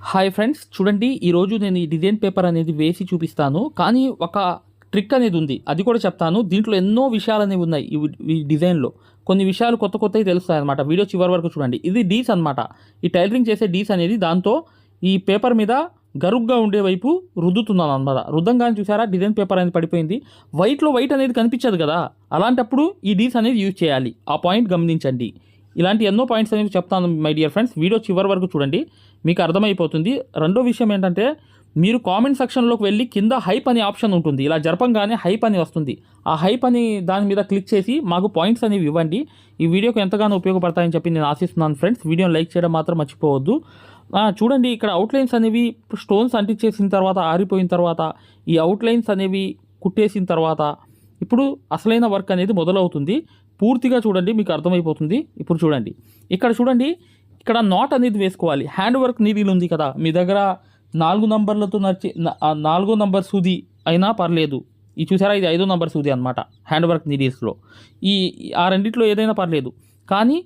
Hi friends, చూడండి ఈరోజు నేను ఈ డిజైన్ పేపర్ అనేది వేసి చూపిస్తాను. కానీ ఒక ట్రిక్ అనేది ఉంది, అది కూడా చెప్తాను. దీంట్లో ఎన్నో విషయాలు అనేవి ఉన్నాయి ఈ డిజైన్లో. కొన్ని విషయాలు కొత్త కొత్తవి తెలుస్తాయి అనమాట. వీడియో చివరి వరకు చూడండి. ఇది డీస్ అనమాట. ఈ టైలరింగ్ చేసే డీస్ అనేది దాంతో ఈ పేపర్ మీద గరుగ్గా ఉండే వైపు రుద్దుతున్నాను అనమాట. రుద్దంగానే చూసారా డిజైన్ పేపర్ అనేది పడిపోయింది. వైట్లో వైట్ అనేది కనిపించదు కదా, అలాంటప్పుడు ఈ డీస్ అనేది యూజ్ చేయాలి. ఆ పాయింట్ గమనించండి. ఇలాంటి ఎన్నో పాయింట్స్ అనేవి చెప్తాను మై డియర్ ఫ్రెండ్స్. వీడియో చివరి వరకు చూడండి, మీకు అర్థమైపోతుంది. రెండో విషయం ఏంటంటే, మీరు కామెంట్ సెక్షన్లోకి వెళ్ళి కింద హైప్ అనే ఆప్షన్ ఉంటుంది. ఇలా జరపంగానే హైప్ అని వస్తుంది. ఆ హైప్ అని దాని మీద క్లిక్ చేసి మాకు పాయింట్స్ అనేవి ఇవ్వండి. ఈ వీడియోకి ఎంతగానో ఉపయోగపడతాయని చెప్పి నేను ఆశిస్తున్నాను ఫ్రెండ్స్. వీడియోని లైక్ చేయడం మాత్రం మర్చిపోవద్దు. చూడండి, ఇక్కడ అవుట్లైన్స్ అనేవి స్టోన్స్ అంటించేసిన తర్వాత, ఆరిపోయిన తర్వాత, ఈ అవుట్లైన్స్ అనేవి కుట్టేసిన తర్వాత ఇప్పుడు అసలైన వర్క్ అనేది మొదలవుతుంది. పూర్తిగా చూడండి, మీకు అర్థమైపోతుంది. ఇప్పుడు చూడండి, ఇక్కడ చూడండి, ఇక్కడ నాట్ అనేది వేసుకోవాలి. హ్యాండ్ వర్క్ నీడిల్ ఉంది కదా మీ దగ్గర, 4 నంబర్లతో నడిచి 4వ నంబర్ సూది అయినా పర్లేదు. ఇది చూసారా, ఇది 5వ నంబర్ సూది అనమాట హ్యాండ్ వర్క్ నీడిల్స్లో. ఆ రెండిట్లో ఏదైనా పర్లేదు, కానీ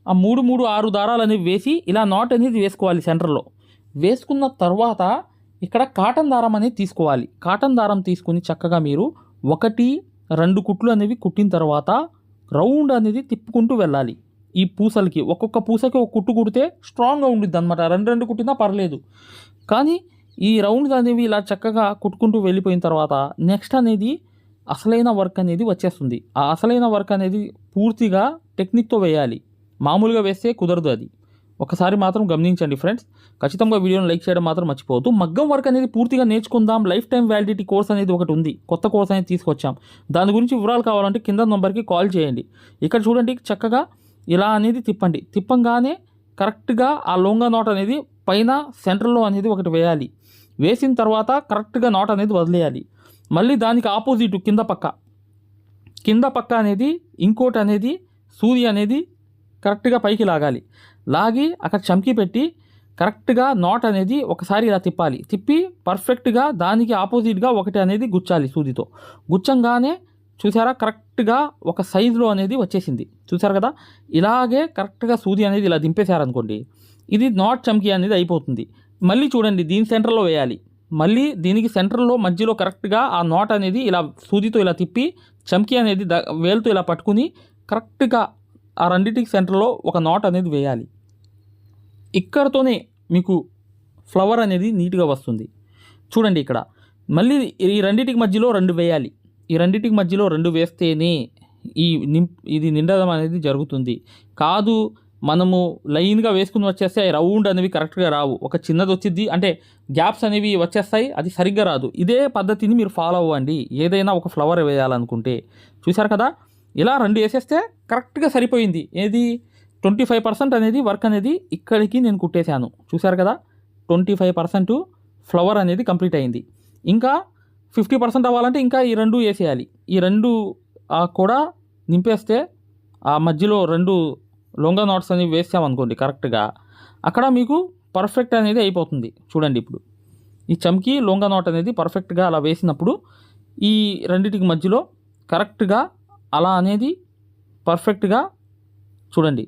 ఆ 3, 3, 6 దారాలు అనేవి వేసి ఇలా నాట్ అనేది వేసుకోవాలి సెంటర్లో. వేసుకున్న తర్వాత ఇక్కడ కాటన్ దారం అనేది తీసుకోవాలి. కాటన్ దారం తీసుకుని చక్కగా మీరు 1, 2 కుట్లు అనేవి కుట్టిన తర్వాత రౌండ్ అనేది తిప్పుకుంటూ వెళ్ళాలి. ఈ పూసలకి ఒక్కొక్క పూసకి ఒక కుట్టు కుడితే స్ట్రాంగ్గా ఉండిద్ది అనమాట. 2 కుట్టినా పర్లేదు, కానీ ఈ రౌండ్స్ అనేవి ఇలా చక్కగా కుట్టుకుంటూ వెళ్ళిపోయిన తర్వాత నెక్స్ట్ అనేది అసలైన వర్క్ అనేది వచ్చేస్తుంది. ఆ అసలైన వర్క్ అనేది పూర్తిగా టెక్నిక్తో వేయాలి. మామూలుగా వేస్తే కుదరదు. అది ఒకసారి మాత్రం గమనించండి ఫ్రెండ్స్. ఖచ్చితంగా వీడియోని లైక్ చేయడం మాత్రం మర్చిపోవద్దు. మగ్గం వర్క్ అనేది పూర్తిగా నేర్చుకుందాం. లైఫ్ టైం వ్యాలిడిటీ కోర్స్ అనేది ఒకటి ఉంది, కొత్త కోర్స్ అనేది తీసుకొచ్చాం. దాని గురించి వివరాలు కావాలంటే కింద నెంబర్కి కాల్ చేయండి. ఇక్కడ చూడండి, చక్కగా ఇలా అనేది తిప్పండి. తిప్పంగానే కరెక్ట్గా ఆ లొంగ నాట్ అనేది పైన సెంటర్లో అనేది ఒకటి వేయాలి. వేసిన తర్వాత కరెక్ట్గా నాట్ అనేది వదిలేయాలి. మళ్ళీ దానికి ఆపోజిట్ కింద పక్క అనేది ఇంకోటి అనేది సూది అనేది కరెక్ట్గా పైకి లాగాలి. లాగి అక్కడ చమ్కీ పెట్టి కరెక్ట్గా నాట్ అనేది ఒకసారి ఇలా తిప్పాలి. తిప్పి పర్ఫెక్ట్గా దానికి ఆపోజిట్గా ఒకటి అనేది గుచ్చాలి సూదితో. గుచ్చంగానే చూసారా, కరెక్ట్గా ఒక సైజులో అనేది వచ్చేసింది. చూసారు కదా, ఇలాగే కరెక్ట్గా సూది అనేది ఇలా దింపేశారనుకోండి, ఇది నాట్ చమ్కీ అనేది అయిపోతుంది. మళ్ళీ చూడండి, దీని సెంటర్లో వేయాలి. మళ్ళీ దీనికి సెంటర్లో మధ్యలో కరెక్ట్గా ఆ నాట్ అనేది ఇలా సూదితో ఇలా తిప్పి చమ్కీ అనేది వేలుతో ఇలా పట్టుకుని కరెక్ట్గా ఆ రెండింటికి సెంటర్లో ఒక నాట్ అనేది వేయాలి. ఇక్కడతోనే మీకు ఫ్లవర్ అనేది నీట్గా వస్తుంది. చూడండి, ఇక్కడ మళ్ళీ ఈ రెండింటికి మధ్యలో 2 వేయాలి. ఈ రెండింటికి మధ్యలో 2 వేస్తేనే ఇది నిండడం అనేది జరుగుతుంది. కాదు మనము లైన్గా వేసుకుని వచ్చేస్తే రౌండ్ అనేవి కరెక్ట్గా రావు. ఒక చిన్నది వచ్చింది అంటే గ్యాప్స్ అనేవి వచ్చేస్తాయి, అది సరిగ్గా రాదు. ఇదే పద్ధతిని మీరు ఫాలో అవ్వండి ఏదైనా ఒక ఫ్లవర్ వేయాలనుకుంటే. చూసారు కదా, ఇలా 2 వేసేస్తే కరెక్ట్గా సరిపోయింది. ఏది 25% అనేది వర్క్ అనేది ఇక్కడికి నేను కుట్టేశాను. చూసారు కదా, 25% ఫ్లవర్ అనేది కంప్లీట్ అయింది. ఇంకా 50% అవ్వాలంటే ఇంకా ఈ 2 వేసేయాలి. ఈ 2 కూడా నింపేస్తే ఆ మధ్యలో 2 లొంగ నాట్స్ అనేవి వేసామనుకోండి కరెక్ట్గా, అక్కడ మీకు పర్ఫెక్ట్ అనేది అయిపోతుంది. చూడండి, ఇప్పుడు ఈ చమ్కీ లొంగ నాట్ అనేది పర్ఫెక్ట్గా అలా వేసినప్పుడు ఈ రెండింటికి మధ్యలో కరెక్ట్గా అలా అనేది పర్ఫెక్ట్గా చూడండి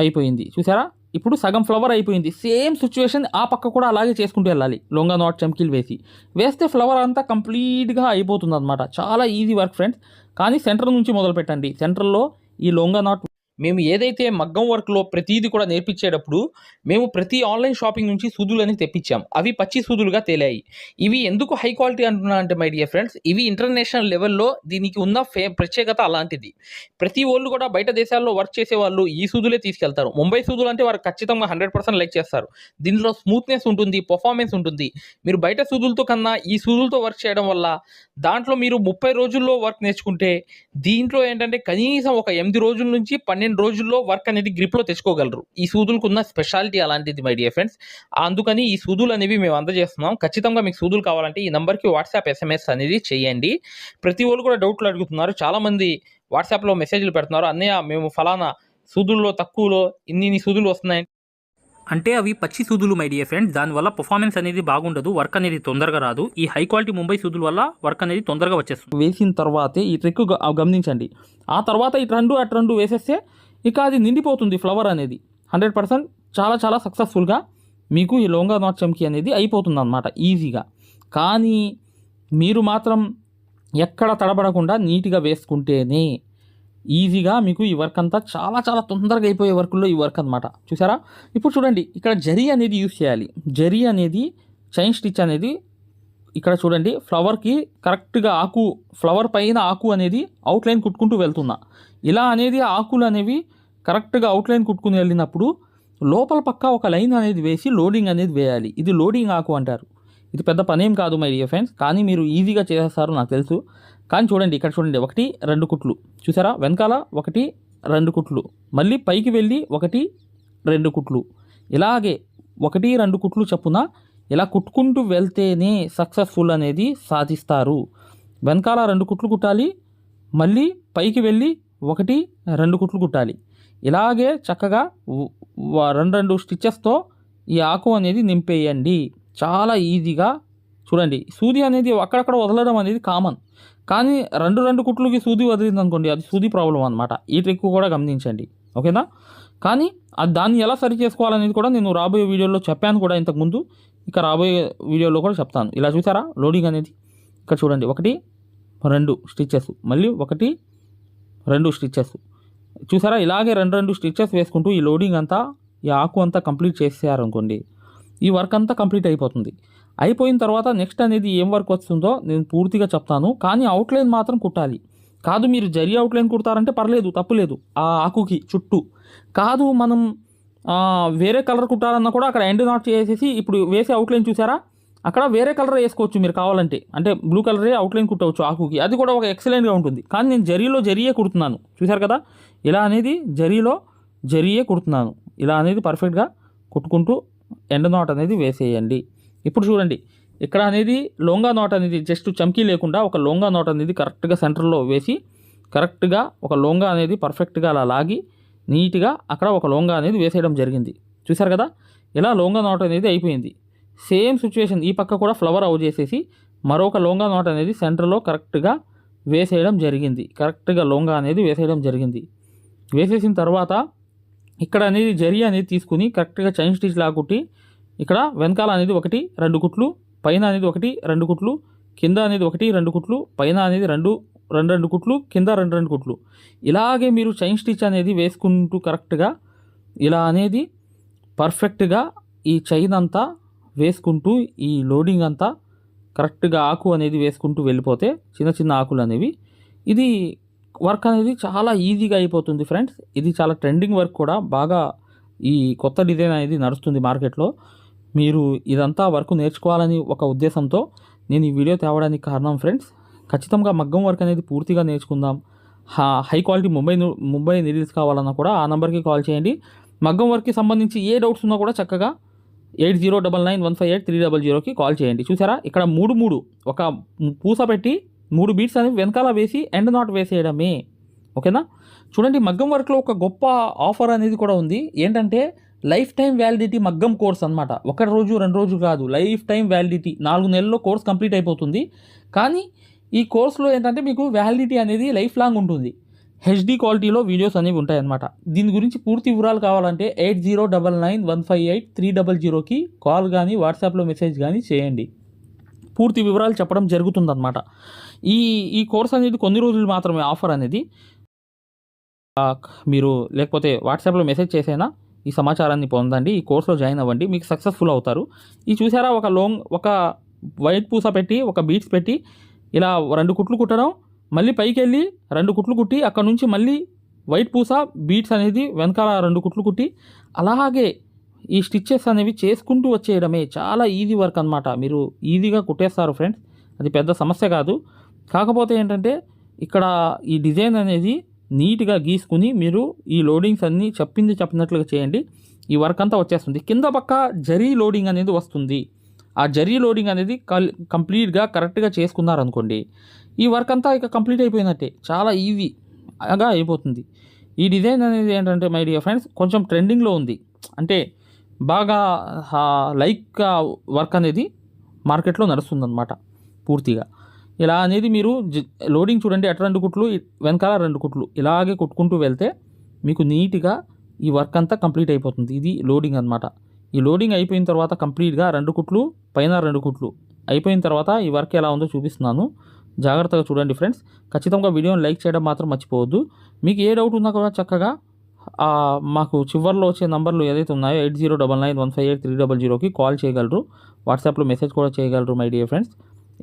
అయిపోయింది. చూసారా, ఇప్పుడు సగం ఫ్లవర్ అయిపోయింది. సేమ్ సిచ్యువేషన్ ఆ పక్క కూడా అలాగే చేసుకుంటూ వెళ్ళాలి. లొంగ నాట్ చమ్కీలు వేస్తే ఫ్లవర్ అంతా కంప్లీట్గా అయిపోతుంది అనమాట. చాలా ఈజీ వర్క్ ఫ్రెండ్స్. కానీ సెంటర్ నుంచి మొదలు పెట్టండి. సెంటర్లో ఈ లొంగ నాట్ మేము ఏదైతే మగ్గం వర్క్లో ప్రతిదీ కూడా నేర్పించేటప్పుడు మేము ప్రతి ఆన్లైన్ షాపింగ్ నుంచి సూదులని తెప్పించాం. అవి పచ్చి సూదులుగా తేలాయి. ఇవి ఎందుకు హై క్వాలిటీ అంటున్నా అంటే మై డియర్ ఫ్రెండ్స్, ఇవి ఇంటర్నేషనల్ లెవెల్లో దీనికి ఉన్న ప్రత్యేకత అలాంటిది. ప్రతి వాళ్ళు కూడా బయట దేశాల్లో వర్క్ చేసే వాళ్ళు ఈ సూదులే తీసుకెళ్తారు. ముంబై సూదులు అంటే వారు ఖచ్చితంగా 100% లైక్ చేస్తారు. దీనిలో స్మూత్నెస్ ఉంటుంది, పర్ఫార్మెన్స్ ఉంటుంది. మీరు బయట సూదులతో కన్నా ఈ సూదులతో వర్క్ చేయడం వల్ల దాంట్లో మీరు 30 రోజుల్లో వర్క్ నేర్చుకుంటే, దీంట్లో ఏంటంటే కనీసం ఒక 8 రోజుల నుంచి 12 రోజుల్లో వర్క్ అనేది గ్రిప్లో తెచ్చుకోగలరు. ఈ సూదులకు ఉన్న స్పెషాలిటీ అలాంటిది మై డియర్ ఫ్రెండ్స్. అందుకని ఈ సూదులు అనేవి మేము అందజేస్తున్నాం. ఖచ్చితంగా మీకు సూదులు కావాలంటే ఈ నెంబర్కి వాట్సాప్ SMS అనేది చేయండి. ప్రతి వాళ్ళు కూడా డౌట్లు అడుగుతున్నారు. చాలామంది వాట్సాప్లో మెసేజ్లు పెడుతున్నారు, అన్నయ్య మేము ఫలానా సూదుల్లో తక్కువలో ఇన్ని సూదులు వస్తున్నాయి అంటే అవి పచ్చి సూదులు మై డియర్ ఫ్రెండ్స్. దానివల్ల పర్ఫార్మెన్స్ అనేది బాగుండదు, వర్క్ అనేది తొందరగా రాదు. ఈ హై క్వాలిటీ ముంబై సూదుల వల్ల వర్క్ అనేది తొందరగా వచ్చేస్తుంది. వేసిన తర్వాతే ఈ ట్రిక్ గమనించండి. ఆ తర్వాత ఇటు 2 వేసేస్తే ఇక అది నిండిపోతుంది ఫ్లవర్ అనేది 100% చాలా చాలా సక్సెస్ఫుల్గా మీకు ఈ లోంగా నాట్ చమ్కీ అనేది అయిపోతుంది అన్నమాట ఈజీగా. కానీ మీరు మాత్రం ఎక్కడ తడబడకుండా నీట్గా వేసుకుంటేనే ఈజీగా మీకు ఈ వర్క్ అంతా చాలా చాలా తొందరగా అయిపోయే వర్క్లో ఈ వర్క్ అనమాట. చూసారా? ఇప్పుడు చూడండి, ఇక్కడ జరీ అనేది యూస్ చేయాలి. జరీ అనేది చైన్ స్టిచ్ అనేది ఇక్కడ చూడండి, ఫ్లవర్కి కరెక్ట్గా ఆకు, ఫ్లవర్ పైన ఆకు అనేది అవుట్లైన్ కుట్టుకుంటూ వెళ్తున్నా. ఇలా అనేది ఆకులు అనేవి కరెక్ట్గా అవుట్లైన్ కుట్టుకుని వెళ్ళినప్పుడు లోపల పక్క ఒక లైన్ అనేది వేసి లోడింగ్ అనేది వేయాలి. ఇది లోడింగ్ ఆకు అంటారు. ఇది పెద్ద పనేం కాదు మై డియర్ ఫ్రెండ్స్, కానీ మీరు ఈజీగా చేసేస్తారు నాకు తెలుసు. కానీ చూడండి, ఇక్కడ చూడండి, 1 2 కుట్లు చూసారా? వెనకాల 1 2 కుట్లు, మళ్ళీ పైకి వెళ్ళి 1 2 కుట్లు, ఇలాగే 1 2 కుట్లు చొప్పున ఇలా కుట్టుకుంటూ వెళ్తేనే సక్సెస్ఫుల్ అనేది సాధిస్తారు. వెనకాల 2 కుట్లు కుట్టాలి, మళ్ళీ పైకి వెళ్ళి 1 2 కుట్లు కుట్టాలి. ఇలాగే చక్కగా 2 స్టిచ్చెస్తో ఈ ఆకు అనేది నింపేయండి. చాలా ఈజీగా. చూడండి, సూది అనేది అక్కడక్కడ వదలడం అనేది కామన్, కానీ 2 కుట్లకి సూది వదిలింది అనుకోండి, అది సూది ప్రాబ్లం అనమాట. ఈ ట్రిక్ కూడా గమనించండి, ఓకేనా? కానీ అది దాన్ని ఎలా సరి చేసుకోవాలనేది కూడా నేను రాబోయే వీడియోలో చెప్పాను కూడా ఇంతకుముందు, ఇక రాబోయే వీడియోలో కూడా చెప్తాను. ఇలా చూసారా లోడింగ్ అనేది? ఇక్కడ చూడండి, 1 2 స్టిచ్చెస్, మళ్ళీ 1 2 స్టిచ్చెస్. చూసారా? ఇలాగే 2 స్టిచ్చెస్ వేసుకుంటూ ఈ లోడింగ్ అంతా, ఈ ఆకు అంతా కంప్లీట్ చేసేయారనుకోండి, ఈ వర్క్ అంతా కంప్లీట్ అయిపోతుంది. అయిపోయిన తర్వాత నెక్స్ట్ అనేది ఏం వర్క్ వస్తుందో నేను పూర్తిగా చెప్తాను. కానీ అవుట్లైన్ మాత్రం కుట్టాలి. కాదు మీరు జరీ అవుట్లైన్ కుడతారంటే పర్లేదు, తప్పులేదు. ఆ ఆకుకి చుట్టూ కాదు, మనం వేరే కలర్ కుట్టాలన్నా కూడా అక్కడ ఎండ్ నాట్ చేసేసి ఇప్పుడు వేసే అవుట్లైన్ చూసారా, అక్కడ వేరే కలర్ వేసుకోవచ్చు మీరు కావాలంటే. అంటే బ్లూ కలరే అవుట్లైన్ కుట్టవచ్చు ఆకుకి, అది కూడా ఒక ఎక్సలెంట్గా ఉంటుంది. కానీ నేను జరీయే కుడుతున్నాను, చూసారు కదా? ఇలా అనేది జరీయే కుడుతున్నాను. ఇలా అనేది పర్ఫెక్ట్గా కుట్టుకుంటూ ఎండ్ నాట్ అనేది వేసేయండి. ఇప్పుడు చూడండి, ఇక్కడ అనేది లోంగా నాట్ అనేది జస్ట్ చమ్కీ లేకుండా ఒక లోంగా నాట్ అనేది కరెక్ట్గా సెంటర్లో వేసి, కరెక్ట్గా ఒక లోంగా అనేది పర్ఫెక్ట్గా అలా లాగి నీట్గా అక్కడ ఒక లోంగా అనేది వేసేయడం జరిగింది. చూసారు కదా? ఇలా లోంగా నాట్ అనేది అయిపోయింది. సేమ్ సిచ్యువేషన్ ఈ పక్క కూడా ఫ్లవర్ అవుట్ చేసేసి మరొక లోంగా నాట్ అనేది సెంటర్లో కరెక్ట్గా వేసేయడం జరిగింది. కరెక్ట్గా లోంగా అనేది వేసేయడం జరిగింది. వేసేసిన తర్వాత ఇక్కడ అనేది జరీ అనేది తీసుకుని కరెక్ట్గా చైన్ స్టిచ్ లాగుట్టి, ఇక్కడ వెనకాల అనేది 1 2 కుట్లు, పైన అనేది 1 2 కుట్లు, కింద అనేది 1 2 కుట్లు, పైన అనేది 2 కుట్లు, కింద 2 కుట్లు. ఇలాగే మీరు చైన్ స్టిచ్ అనేది వేసుకుంటూ కరెక్ట్గా ఇలా అనేది పర్ఫెక్ట్గా ఈ చైన్ అంతా వేసుకుంటూ ఈ లోడింగ్ అంతా కరెక్ట్గా ఆకు అనేది వేసుకుంటూ వెళ్ళిపోతే చిన్న చిన్న ఆకులు అనేవి, ఇది వర్క్ అనేది చాలా ఈజీగా అయిపోతుంది ఫ్రెండ్స్. ఇది చాలా ట్రెండింగ్ వర్క్ కూడా, బాగా ఈ కొత్త డిజైన్ అనేది నడుస్తుంది మార్కెట్లో. మీరు ఇదంతా వర్క్ నేర్చుకోవాలని ఒక ఉద్దేశంతో నేను ఈ వీడియో తేవడానికి కారణం ఫ్రెండ్స్. ఖచ్చితంగా మగ్గం వర్క్ అనేది పూర్తిగా నేర్చుకుందాం. హై క్వాలిటీ ముంబై నీడిల్స్ కావాలన్నా కూడా ఆ నెంబర్కి కాల్ చేయండి. మగ్గం వర్క్కి సంబంధించి ఏ డౌట్స్ ఉన్నా కూడా చక్కగా 8099158300కి కాల్ చేయండి. చూసారా? ఇక్కడ 3 ఒక పూస పెట్టి 3 బీట్స్ అనేవి వెనకాల వేసి ఎండ్ నాట్ వేసేయడమే, ఓకేనా? చూడండి, మగ్గం వర్క్లో ఒక గొప్ప ఆఫర్ అనేది కూడా ఉంది. ఏంటంటే లైఫ్ టైం వ్యాలిడిటీ మగ్గం కోర్స్ అనమాట. 1 రోజు 2 రోజులు కాదు, లైఫ్ టైం వ్యాలిడిటీ 4 నెలల్లో కోర్స్ కంప్లీట్ అయిపోతుంది. కానీ ఈ కోర్సులో ఏంటంటే మీకు వ్యాలిడిటీ అనేది లైఫ్ లాంగ్ ఉంటుంది. హెచ్డి క్వాలిటీలో వీడియోస్ అనేవి ఉంటాయన్నమాట. దీని గురించి పూర్తి వివరాలు కావాలంటే 8099158300కి కాల్ కానీ వాట్సాప్లో మెసేజ్ కానీ చేయండి. పూర్తి వివరాలు చెప్పడం జరుగుతుందన్నమాట. ఈ కోర్స్ అనేది కొన్ని రోజులు మాత్రమే ఆఫర్ అనేది. మీరు లేకపోతే వాట్సాప్లో మెసేజ్ చేసైనా ఈ సమాచారాన్ని పొందండి. ఈ కోర్సులో జాయిన్ అవ్వండి, మీకు సక్సెస్ఫుల్ అవుతారు. ఈ చూసారా, ఒక వైట్ పూస పెట్టి ఒక బీట్స్ పెట్టి ఇలా 2 కుట్లు కుట్టడం, మళ్ళీ పైకి వెళ్ళి 2 కుట్లు కుట్టి అక్కడ నుంచి మళ్ళీ వైట్ పూస బీట్స్ అనేది వెనకాల 2 కుట్లు కుట్టి అలాగే ఈ స్టిచ్చెస్ అనేవి చేసుకుంటూ వచ్చేయడమే. చాలా ఈజీ వర్క్ అనమాట. మీరు ఈజీగా కుట్టేస్తారు ఫ్రెండ్స్, అది పెద్ద సమస్య కాదు. కాకపోతే ఏంటంటే ఇక్కడ ఈ డిజైన్ అనేది నీట్గా గీసుకుని మీరు ఈ లోడింగ్స్ అన్నీ చెప్పినట్లుగా చేయండి. ఈ వర్క్ అంతా వచ్చేస్తుంది. కింద పక్క జరీ లోడింగ్ అనేది వస్తుంది. ఆ జరీ లోడింగ్ అనేది కంప్లీట్గా కరెక్ట్గా చేసుకున్నారనుకోండి, ఈ వర్క్ అంతా ఇక కంప్లీట్ అయిపోయినట్టే. చాలా ఈజీగా అయిపోతుంది. ఈ డిజైన్ అనేది ఏంటంటే మై డియర్ ఫ్రెండ్స్ కొంచెం ట్రెండింగ్లో ఉంది. అంటే బాగా లైక్ వర్క్ అనేది మార్కెట్లో నడుస్తుందన్నమాట పూర్తిగా. ఇలా అనేది మీరు లోడింగ్ చూడండి, అటు 2 కుట్లు వెనకాల 2 కుట్లు ఇలాగే కుట్టుకుంటూ వెళ్తే మీకు నీట్గా ఈ వర్క్ అంతా కంప్లీట్ అయిపోతుంది. ఇది లోడింగ్ అనమాట. ఈ లోడింగ్ అయిపోయిన తర్వాత కంప్లీట్గా 2 కుట్లు పైన 2 కుట్లు అయిపోయిన తర్వాత ఈ వర్క్ ఎలా ఉందో చూపిస్తున్నాను. జాగ్రత్తగా చూడండి ఫ్రెండ్స్. ఖచ్చితంగా వీడియోని లైక్ చేయడం మాత్రం మర్చిపోవద్దు. మీకు ఏ డౌట్ ఉన్నా కూడా చక్కగా మాకు చివర్లో వచ్చే నంబర్లు ఏదైతే ఉన్నాయో 8099158300కి కాల్ చేయగలరు. వాట్సాప్లో మెసేజ్ కూడా చేయగలరు మై డియర్ ఫ్రెండ్స్.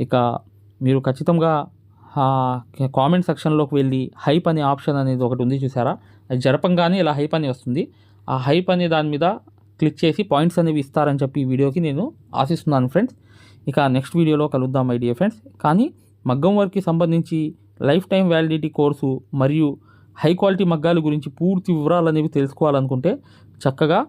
ఇక మీరు ఖచ్చితంగా కామెంట్ సెక్షన్లోకి వెళ్ళి హైప్ అనే ఆప్షన్ అనేది ఒకటి ఉంది చూసారా, అది జరపంగానే ఇలా హైప్ అని వస్తుంది. ఆ హైప్ అనే దాని మీద క్లిక్ చేసి పాయింట్స్ అనేవి ఇస్తారని చెప్పి ఈ వీడియోకి నేను ఆశిస్తున్నాను ఫ్రెండ్స్. ఇక నెక్స్ట్ వీడియోలో కలుద్దాం మై డియర్ ఫ్రెండ్స్. కానీ మగ్గం వర్క్కి సంబంధించి లైఫ్ టైం వ్యాలిడిటీ కోర్సు మరియు హై క్వాలిటీ మగ్గాల గురించి పూర్తి వివరాలు అనేవి తెలుసుకోవాలనుకుంటే చక్కగా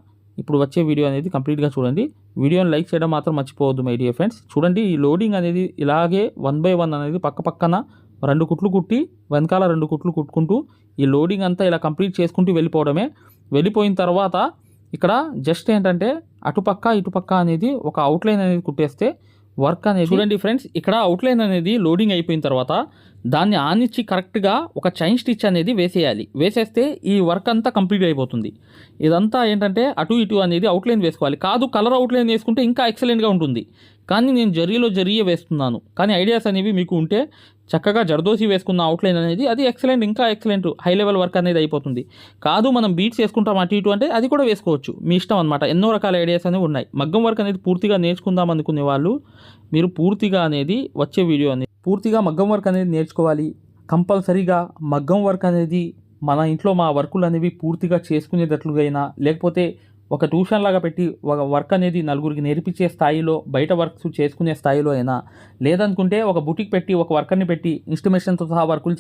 ఇప్పుడు వచ్చే వీడియో అనేది కంప్లీట్గా చూడండి. వీడియోని లైక్ చేయడం మాత్రం మర్చిపోవద్దు మై డియర్ ఫ్రెండ్స్. చూడండి, ఈ లోడింగ్ అనేది ఇలాగే 1 by 1 అనేది పక్కన 2 కుట్లు కుట్టి వెనకాల 2 కుట్లు కుట్టుకుంటూ ఈ లోడింగ్ అంతా ఇలా కంప్లీట్ చేసుకుంటూ వెళ్ళిపోవడమే. వెళ్ళిపోయిన తర్వాత ఇక్కడ జస్ట్ ఏంటంటే అటుపక్క ఇటుపక్క అనేది ఒక అవుట్లైన్ అనేది కుట్టేస్తే వర్క్ అనేది చూడండి ఫ్రెండ్స్. ఇక్కడ అవుట్లైన్ అనేది లోడింగ్ అయిపోయిన తర్వాత దాన్ని ఆనిచ్చి కరెక్ట్గా ఒక చైన్ స్టిచ్ అనేది వేసేయాలి. వేసేస్తే ఈ వర్క్ అంతా కంప్లీట్ అయిపోతుంది. ఇదంతా ఏంటంటే అటు ఇటు అనేది అవుట్లైన్ వేసుకోవాలి. కాదు కలర్ అవుట్లైన్ వేసుకుంటే ఇంకా ఎక్సలెంట్గా ఉంటుంది. కానీ నేను జరీయే వేస్తున్నాను. కానీ ఐడియాస్ అనేవి మీకు ఉంటే చక్కగా జర్దోసి వేసుకున్న అవుట్లైన్ అనేది అది ఎక్సలెంట్, ఇంకా ఎక్సలెంట్ హై లెవెల్ వర్క్ అనేది అయిపోతుంది. కాదు మనం బీట్స్ వేసుకుంటాం అటు ఇటు అంటే అది కూడా వేసుకోవచ్చు, మీ ఇష్టం అనమాట. ఎన్నో రకాల ఐడియాస్ అనేవి ఉన్నాయి. మగ్గం వర్క్ అనేది పూర్తిగా నేర్చుకుందాం అనుకునే వాళ్ళు మీరు పూర్తిగా అనేది వచ్చే వీడియో అనేది పూర్తిగా మగ్గం వర్క్ అనేది నేర్చుకోవాలి. కంపల్సరీగా మగ్గం వర్క్ అనేది మన ఇంట్లో మా వర్కులు అనేవి పూర్తిగా చేసుకునేటట్లుగా అయినా, లేకపోతే ఒక ట్యూషన్ లాగా పెట్టి ఒక వర్క్ అనేది నలుగురికి నేర్పించే స్థాయిలో, బయట వర్క్స్ చేసుకునే స్థాయిలో అయినా, లేదనుకుంటే ఒక బుటిక్ పెట్టి ఒక వర్కర్ని పెట్టి ఇన్స్టిమేషన్తో సహా వర్కులు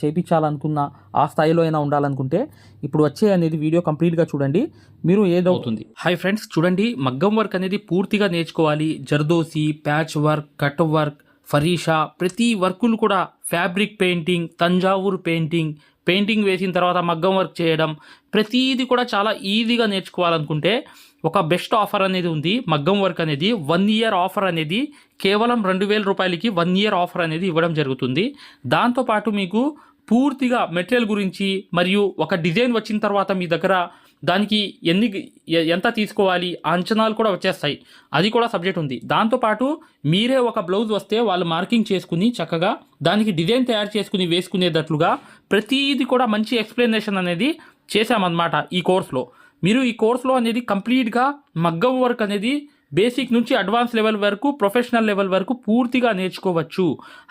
చేయించాలనుకున్న ఆ స్థాయిలో అయినా ఉండాలనుకుంటే ఇప్పుడు వచ్చే అనేది వీడియో కంప్లీట్గా చూడండి, మీరు ఏదవుతుంది. హాయ్ ఫ్రెండ్స్, చూడండి, మగ్గం వర్క్ అనేది పూర్తిగా నేర్చుకోవాలి. Zardozi, patch work, cut work, ఫరీషా, ప్రతి వర్కులు కూడా, ఫ్యాబ్రిక్ పెయింటింగ్, తంజావూరు పెయింటింగ్ వేసిన తర్వాత మగ్గం వర్క్ చేయడం, ప్రతిదీ కూడా చాలా ఈజీగా నేర్చుకోవాలనుకుంటే ఒక బెస్ట్ ఆఫర్ అనేది ఉంది. మగ్గం వర్క్ అనేది 1 year ఆఫర్ అనేది కేవలం 2000 రూపాయలకి 1 year ఆఫర్ అనేది ఇవ్వడం జరుగుతుంది. దాంతోపాటు మీకు పూర్తిగా మెటీరియల్ గురించి మరియు ఒక డిజైన్ వచ్చిన తర్వాత మీ దగ్గర దానికి ఎంత తీసుకోవాలి అంచనాలు కూడా వచ్చేస్తాయి. అది కూడా సబ్జెక్ట్ ఉంది. దాంతోపాటు మీరే ఒక బ్లౌజ్ వస్తే వాళ్ళు మార్కింగ్ చేసుకుని చక్కగా దానికి డిజైన్ తయారు చేసుకుని వేసుకునేటట్లుగా ప్రతిదీ కూడా మంచి ఎక్స్ప్లెనేషన్ అనేది చేశామన్నమాట ఈ కోర్సులో. మీరు ఈ కోర్సులో అనేది కంప్లీట్గా మగ్గం వర్క్ అనేది బేసిక్ నుంచి అడ్వాన్స్ లెవెల్ వరకు, ప్రొఫెషనల్ లెవెల్ వరకు పూర్తిగా నేర్చుకోవచ్చు.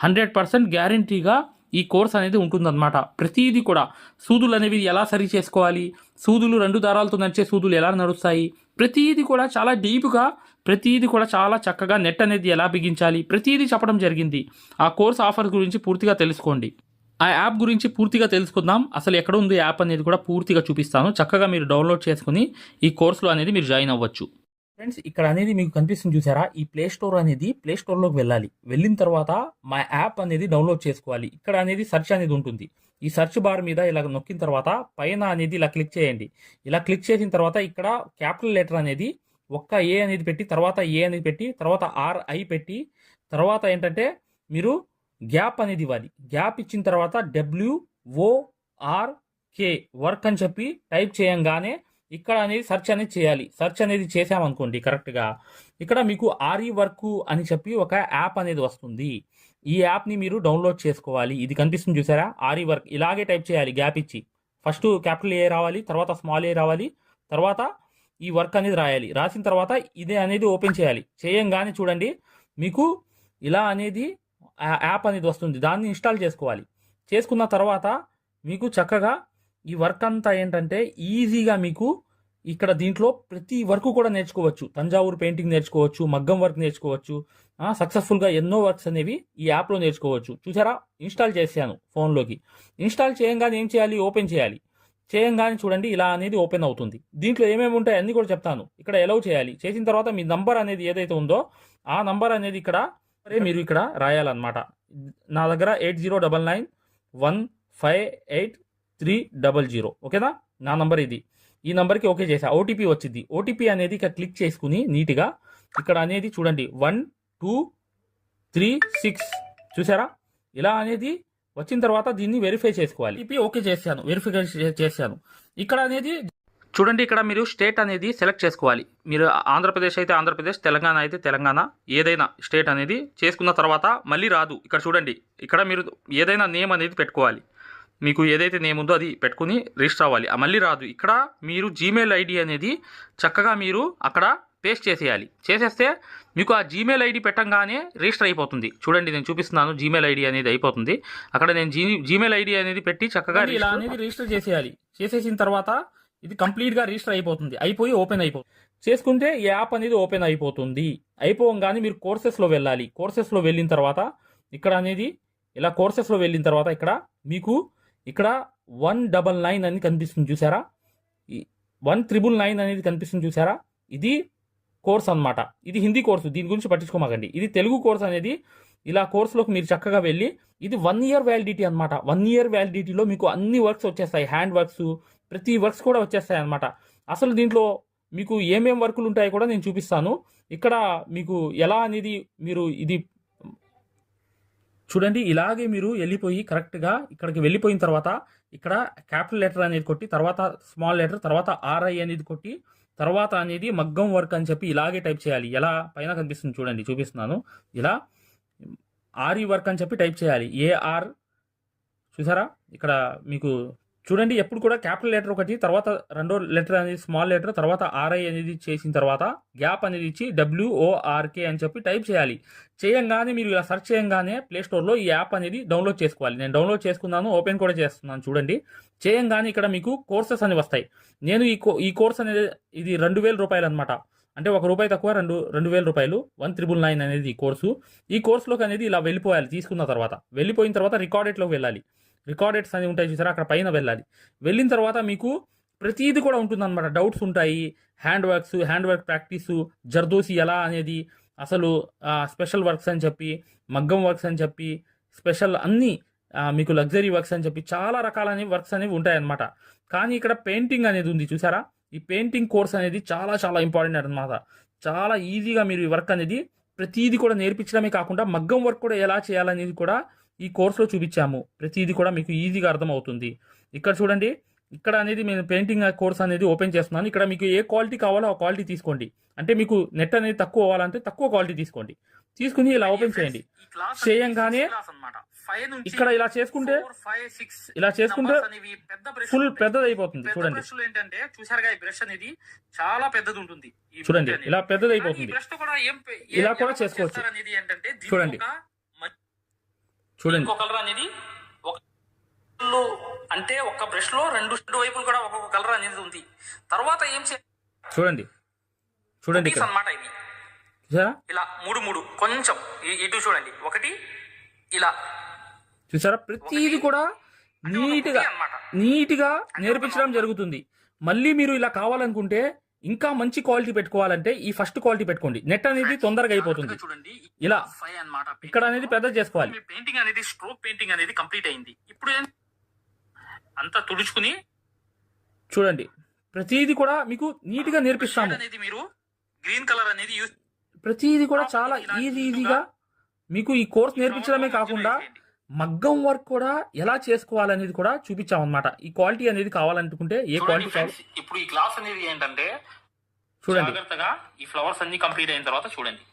100% గ్యారంటీగా ఈ కోర్స్ అనేది ఉంటుందన్నమాట. ప్రతిదీ కూడా సూదులు అనేవి ఎలా సరి చేసుకోవాలి, సూదులు 2 దారాలతో నడిచే సూదులు ఎలా నడుస్తాయి, ప్రతిదీ కూడా చాలా డీప్గా, ప్రతిదీ కూడా చాలా చక్కగా నెట్ అనేది ఎలా బిగించాలి, ప్రతిదీ చెప్పడం జరిగింది. ఆ కోర్స్ ఆఫర్ గురించి పూర్తిగా తెలుసుకోండి. ఆ యాప్ గురించి పూర్తిగా తెలుసుకుందాం. అసలు ఎక్కడ ఉంది యాప్ అనేది కూడా పూర్తిగా చూపిస్తాను. చక్కగా మీరు డౌన్లోడ్ చేసుకుని ఈ కోర్సులో అనేది మీరు జాయిన్ అవ్వచ్చు. ఫ్రెండ్స్, ఇక్కడ అనేది మీకు కనిపిస్తుంది చూసారా, ఈ ప్లే స్టోర్ అనేది ప్లే స్టోర్లోకి వెళ్ళాలి. వెళ్ళిన తర్వాత మా యాప్ అనేది డౌన్లోడ్ చేసుకోవాలి. ఇక్కడ అనేది సెర్చ్ అనేది ఉంటుంది. ఈ సెర్చ్ బార్ మీద ఇలా నొక్కిన తర్వాత పైన అనేది ఇలా క్లిక్ చేయండి. ఇలా క్లిక్ చేసిన తర్వాత ఇక్కడ క్యాపిటల్ లెటర్ అనేది ఒక్క ఏ అనేది పెట్టి, తర్వాత ఏ అనేది పెట్టి, తర్వాత RI పెట్టి, తర్వాత ఏంటంటే మీరు గ్యాప్ అనేది ఇవ్వాలి. గ్యాప్ ఇచ్చిన తర్వాత WORK వర్క్ అని చెప్పి టైప్ చేయంగానే ఇక్కడ అనేది సెర్చ్ అనేది చేయాలి. సెర్చ్ అనేది చేసామనుకోండి కరెక్ట్గా, ఇక్కడ మీకు RE వర్క్ అని చెప్పి ఒక యాప్ అనేది వస్తుంది. ఈ యాప్ని మీరు డౌన్లోడ్ చేసుకోవాలి. ఇది కనిపిస్తుంది చూసారా, RE వర్క్. ఇలాగే టైప్ చేయాలి గ్యాప్ ఇచ్చి. ఫస్ట్ క్యాపిటల్ ఏ రావాలి, తర్వాత స్మాల్ ఏ రావాలి, తర్వాత ఈ వర్క్ అనేది రాయాలి. రాసిన తర్వాత ఇదే అనేది ఓపెన్ చేయాలి. చేయంగానే చూడండి మీకు ఇలా అనేది యాప్ అనేది వస్తుంది. దాన్ని ఇన్స్టాల్ చేసుకోవాలి. చేసుకున్న తర్వాత మీకు చక్కగా ఈ వర్క్ అంతా ఏంటంటే ఈజీగా మీకు ఇక్కడ దీంట్లో ప్రతి వర్క్ కూడా నేర్చుకోవచ్చు. తంజావూరు పెయింటింగ్ నేర్చుకోవచ్చు, మగ్గం వర్క్ నేర్చుకోవచ్చు. సక్సెస్ఫుల్గా ఎన్నో వర్క్స్ అనేవి ఈ యాప్లో నేర్చుకోవచ్చు. చూసారా, ఇన్స్టాల్ చేశాను ఫోన్లోకి. ఇన్స్టాల్ చేయంగానే ఏం చేయాలి, ఓపెన్ చేయాలి. చేయంగానే చూడండి ఇలా అనేది ఓపెన్ అవుతుంది. దీంట్లో ఏమేమి ఉంటాయి అన్నీ కూడా చెప్తాను. ఇక్కడ ఎలౌ చేయాలి. చేసిన తర్వాత మీ నంబర్ అనేది ఏదైతే ఉందో ఆ నంబర్ అనేది ఇక్కడ మీరు ఇక్కడ రాయాలన్నమాట. నా దగ్గర 8099158300. ఓకేనా, నా నంబర్ ఇది. ఈ నంబర్కి ఓకే చేసా. ఓటీపీ వచ్చింది. ఓటీపీ అనేది ఇక్కడ క్లిక్ చేసుకుని నీట్గా ఇక్కడ అనేది చూడండి 1236 చూసారా, ఇలా అనేది వచ్చిన తర్వాత దీన్ని వెరిఫై చేసుకోవాలి. ఓకే చేశాను, వెరిఫికేషన్ చేశాను. ఇక్కడ అనేది చూడండి, ఇక్కడ మీరు స్టేట్ అనేది సెలెక్ట్ చేసుకోవాలి. మీరు ఆంధ్రప్రదేశ్ అయితే ఆంధ్రప్రదేశ్, తెలంగాణ అయితే తెలంగాణ, ఏదైనా స్టేట్ అనేది చేసుకున్న తర్వాత మళ్ళీ రాదు. ఇక్కడ చూడండి, ఇక్కడ మీరు ఏదైనా నేమ్ అనేది పెట్టుకోవాలి. మీకు ఏదైతే నేమ్ ఉందో అది పెట్టుకుని రిజిస్టర్ అవ్వాలి. మళ్ళీ రాదు. ఇక్కడ మీరు జీమెయిల్ ఐడి అనేది చక్కగా మీరు అక్కడ పేస్ట్ చేసేయాలి. చేసేస్తే మీకు ఆ జీమెయిల్ ఐడి పెట్టంగానే రిజిస్టర్ అయిపోతుంది. చూడండి, నేను చూపిస్తున్నాను. జీమెయిల్ ఐడి అనేది అయిపోతుంది. అక్కడ నేను జీమెయిల్ ఐడి అనేది పెట్టి చక్కగా ఇలా అనేది రిజిస్టర్ చేసేయాలి. చేసేసిన తర్వాత ఇది కంప్లీట్గా రిజిస్టర్ అయిపోతుంది. అయిపోయి ఓపెన్ అయిపోతుంది. చేసుకుంటే ఈ యాప్ అనేది ఓపెన్ అయిపోతుంది. అయిపోగానే మీరు కోర్సెస్లో వెళ్ళాలి. కోర్సెస్లో వెళ్ళిన తర్వాత ఇక్కడ అనేది ఇలా కోర్సెస్లో వెళ్ళిన తర్వాత ఇక్కడ మీకు ఇక్కడ 199 అని కనిపిస్తుంది చూసారా? 1999 అనేది కనిపిస్తుంది చూసారా? ఇది కోర్స్ అన్నమాట. ఇది హిందీ కోర్సు, దీని గురించి పట్టించుకోమాకండి. ఇది తెలుగు కోర్స్ అనేది ఇలా కోర్సులోకి మీరు చక్కగా వెళ్ళి, ఇది 1 year వ్యాలిడిటీ అనమాట. 1 year వ్యాలిడిటీలో మీకు అన్ని వర్క్స్ వచ్చేస్తాయి. హ్యాండ్ వర్క్స్, ప్రతి వర్క్స్ కూడా వచ్చేస్తాయి అనమాట. అసలు దీంట్లో మీకు ఏమేం వర్కులు ఉంటాయో కూడా నేను చూపిస్తాను. ఇక్కడ మీకు ఎలా అనేది మీరు ఇది చూడండి. ఇలాగే మీరు వెళ్ళిపోయి కరెక్ట్గా ఇక్కడికి వెళ్ళిపోయిన తర్వాత ఇక్కడ క్యాపిటల్ లెటర్ అనేది కొట్టి, తర్వాత స్మాల్ లెటర్, తర్వాత ఆర్ఐ అనేది కొట్టి, తర్వాత అనేది మగ్గం వర్క్ అని చెప్పి ఇలాగే టైప్ చేయాలి. ఎలా పైన కనిపిస్తుంది చూడండి, చూపిస్తున్నాను. ఇలా ఆర్ఈ వర్క్ అని చెప్పి టైప్ చేయాలి. ఏఆర్ చూసారా? ఇక్కడ మీకు చూడండి, ఎప్పుడు కూడా క్యాపిటల్ లెటర్ ఒకటి, తర్వాత రెండో లెటర్ అనేది స్మాల్ లెటర్, తర్వాత ఆర్ఐ అనేది చేసిన తర్వాత గ్యాప్ అనేది ఇచ్చి WORK అని చెప్పి టైప్ చేయాలి. చేయంగానే మీరు ఇలా సెర్చ్ చేయంగానే ప్లే స్టోర్లో ఈ యాప్ అనేది డౌన్లోడ్ చేసుకోవాలి. నేను డౌన్లోడ్ చేసుకున్నాను, ఓపెన్ కూడా చేస్తున్నాను. చూడండి, చేయంగానే ఇక్కడ మీకు కోర్సెస్ అని వస్తాయి. నేను ఈ కోర్స్ అనేది ఇది 2000 రూపాయలు అనమాట. అంటే ₹1 తక్కువ, 2000 రూపాయలు. 1999 అనేది ఈ కోర్సు. ఈ కోర్సులోకి అనేది ఇలా వెళ్ళిపోయాలి. తీసుకున్న తర్వాత వెళ్ళిపోయిన తర్వాత రికార్డెడ్లోకి వెళ్ళాలి. రికార్డెడ్స్ అని ఉంటాయి చూసారా? అక్కడ పైన వెళ్ళాలి. వెళ్ళిన తర్వాత మీకు ప్రతిదీ కూడా ఉంటుందన్నమాట. డౌట్స్ ఉంటాయి, హ్యాండ్ వర్క్ ప్రాక్టీసు, జర్దోసి ఎలా అనేది, అసలు స్పెషల్ వర్క్స్ అని చెప్పి, మగ్గం వర్క్స్ అని చెప్పి, స్పెషల్ అన్నీ మీకు లగ్జరీ వర్క్స్ అని చెప్పి చాలా రకాలైన వర్క్స్ అనేవి ఉంటాయన్నమాట. కానీ ఇక్కడ పెయింటింగ్ అనేది ఉంది చూసారా? ఈ పెయింటింగ్ కోర్స్ అనేది చాలా చాలా ఇంపార్టెంట్ అనమాట. చాలా ఈజీగా మీరు ఈ వర్క్ అనేది ప్రతిదీ కూడా నేర్పించడమే కాకుండా మగ్గం వర్క్ కూడా ఎలా చేయాలనేది కూడా ఈ కోర్సులో చూపించాము. ప్రతిదీ కూడా మీకు ఈజీగా అర్థమవుతుంది. ఇక్కడ చూడండి, ఇక్కడ అనేది నేను పెయింటింగ్ కోర్స్ అనేది ఓపెన్ చేస్తున్నాను. ఇక్కడ మీకు ఏ క్వాలిటీ కావాలో ఆ క్వాలిటీ తీసుకోండి. అంటే మీకు నెట్ అనేది తక్కువ అవ్వాలంటే తక్కువ క్వాలిటీ తీసుకోండి. తీసుకుని ఇలా ఓపెన్ చేయండి. చేయంగానే ఇక్కడ ఇలా చేసుకుంటే ఫుల్ పెద్దది అయిపోతుంది. చూడండి, చూసారుగా, ఈ బ్రష్ అనేది చాలా పెద్దది ఉంటుంది. చూడండి, ఇలా పెద్దది అయిపోతుంది. ఇలా కూడా చేసుకోవచ్చు. చూడండి, చూడండి, కలర్ అనేది అంటే ఒక బ్రష్ లో రెండు వైపులు కూడా ఒక్కొక్క కలర్ అనేది ఉంది. తర్వాత ఏం చూడండి, చూడండి అన్నమాట. ఇది ఇలా మూడు కొంచెం ఇటు చూడండి, ఒకటి ఇలా చూసారా? ప్రతిది కూడా నీట్గా నేర్పించడం జరుగుతుంది. మళ్ళీ మీరు ఇలా కావాలనుకుంటే ఇంకా మంచి క్వాలిటీ పెట్టుకోవాలంటే ఈ ఫస్ట్ క్వాలిటీ పెట్టుకోండి. నెట్ అనేది తొందరగా అయిపోతుంది. ఇలా ఇక్కడ అనేది పెద్ద చేసుకోవాలి. పెయింటింగ్ అనేది స్ట్రోక్ పెయింటింగ్ అనేది కంప్లీట్ అయింది. ఇప్పుడు అంతా తుడుచుకుని చూడండి, ప్రతిదీ కూడా మీకు నీట్ గా నేర్పిస్తాము. మీరు గ్రీన్ కలర్ అనేది యూస్, ప్రతిదీ కూడా చాలా ఈజీగా మీకు ఈ కోర్స్ నేర్పించడమే కాకుండా మగ్గం వర్క్ కూడా ఎలా చేసుకోవాలనేది కూడా చూపించాం అనమాట. ఈ క్వాలిటీ అనేది కావాలనుకుంటే ఏ క్వాలిటీ కావాలి. ఇప్పుడు ఈ క్లాస్ అనేది ఏంటంటే చూడండి, జాగ్రత్తగా ఈ ఫ్లవర్స్ అన్ని కంప్లీట్ అయిన తర్వాత చూడండి.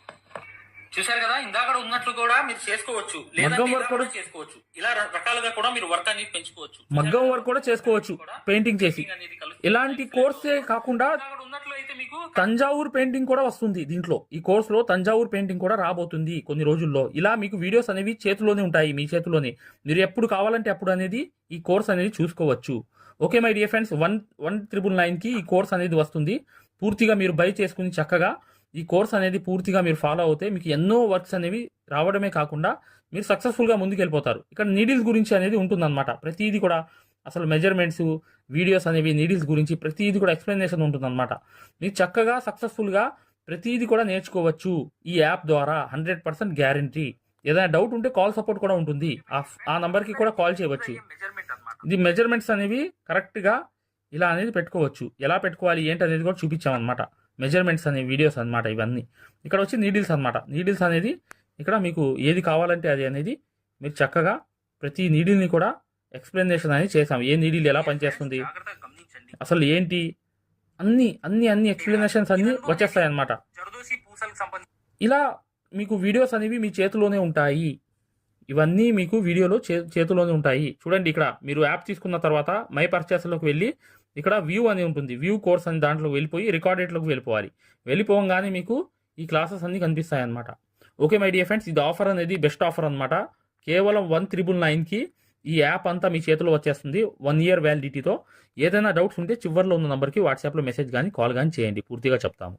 చూసారు కదా, ఇందాక ఉన్నట్లు కూడా మీరు చేసుకోవచ్చు, మగ్గం వర్క్ కూడా చేసుకోవచ్చు. ఇలా రకాలుగా కూడా మీరు వర్క్ అనేది పెంచుకోవచ్చు. మగ్గం వర్క్ కూడా చేసుకోవచ్చు పెయింటింగ్ చేసి. ఇలాంటి కోర్సే కాకుండా తంజావూర్ పెయింటింగ్ కూడా వస్తుంది దీంట్లో. ఈ కోర్సులో తంజావూర్ పెయింటింగ్ కూడా రాబోతుంది కొన్ని రోజుల్లో. ఇలా మీకు వీడియోస్ అనేవి చేతిలోనే ఉంటాయి, మీ చేతిలోనే. మీరు ఎప్పుడు కావాలంటే అప్పుడు అనేది ఈ కోర్స్ అనేది చూసుకోవచ్చు. ఓకే మై డియర్ ఫ్రెండ్స్, 1999కి ఈ కోర్స్ అనేది వస్తుంది. పూర్తిగా మీరు బై చేసుకుని చక్కగా ఈ కోర్స్ అనేది పూర్తిగా మీరు ఫాలో అవుతే మీకు ఎన్నో వర్క్స్ అనేవి రావడమే కాకుండా మీరు సక్సెస్ఫుల్గా ముందుకు వెళ్ళిపోతారు. ఇక్కడ నీడిల్స్ గురించి అనేది ఉంటుందన్నమాట. ప్రతిదీ కూడా అసలు మెజర్మెంట్స్, వీడియోస్ అనేవి నీడిల్స్ గురించి ప్రతిదీ కూడా ఎక్స్ప్లెనేషన్ ఉంటుందన్నమాట. మీరు చక్కగా సక్సెస్ఫుల్గా ప్రతిదీ కూడా నేర్చుకోవచ్చు ఈ యాప్ ద్వారా. 100% గ్యారంటీ. ఏదైనా డౌట్ ఉంటే కాల్ సపోర్ట్ కూడా ఉంటుంది. ఆ నంబర్కి కూడా కాల్ చేయవచ్చు. ఇది మెజర్మెంట్స్ అనేవి కరెక్ట్గా ఇలా అనేది పెట్టుకోవచ్చు. ఎలా పెట్టుకోవాలి ఏంటి అనేది కూడా చూపించామన్నమాట. మెజర్మెంట్స్ అనే వీడియోస్ అనమాట ఇవన్నీ. ఇక్కడ వచ్చి నీడిల్స్ అనమాట. నీడిల్స్ అనేది ఇక్కడ మీకు ఏది కావాలంటే అది అనేది మీరు చక్కగా ప్రతి నీడిల్ని కూడా ఎక్స్ప్లెనేషన్ అనేది చేసాం. ఏ నీడిల్ ఎలా పనిచేస్తుంది, అసలు ఏంటి అన్ని ఎక్స్ప్లెనేషన్స్ అన్ని వచ్చేస్తాయి అన్నమాట. జరదోసి పూసలకు సంబంధించి ఇలా మీకు వీడియోస్ అనేవి మీ చేతిలోనే ఉంటాయి. ఇవన్నీ మీకు వీడియోలో చేతిలోనే ఉంటాయి. చూడండి, ఇక్కడ మీరు యాప్ తీసుకున్న తర్వాత మై పర్చేస్లోకి వెళ్ళి ఇక్కడ వ్యూ అని ఉంటుంది. వ్యూ కోర్స్ అని దాంట్లో వెళ్ళిపోయి రికార్డెడ్లోకి వెళ్ళిపోవాలి. వెళ్ళిపోగానే మీకు ఈ క్లాసెస్ అన్ని కనిపిస్తాయి అన్నమాట. ఓకే మై డియర్ ఫ్రెండ్స్, ఇది ఆఫర్ అనేది బెస్ట్ ఆఫర్ అనమాట. కేవలం 1999కి ఈ యాప్ అంతా మీ చేతిలో వచ్చేస్తుంది 1 year వ్యాలిడిటీతో. ఏదైనా డౌట్స్ ఉంటే చివరిలో ఉన్న నంబర్కి వాట్సాప్లో మెసేజ్ కానీ కాల్ కానీ చేయండి, పూర్తిగా చెప్తాము.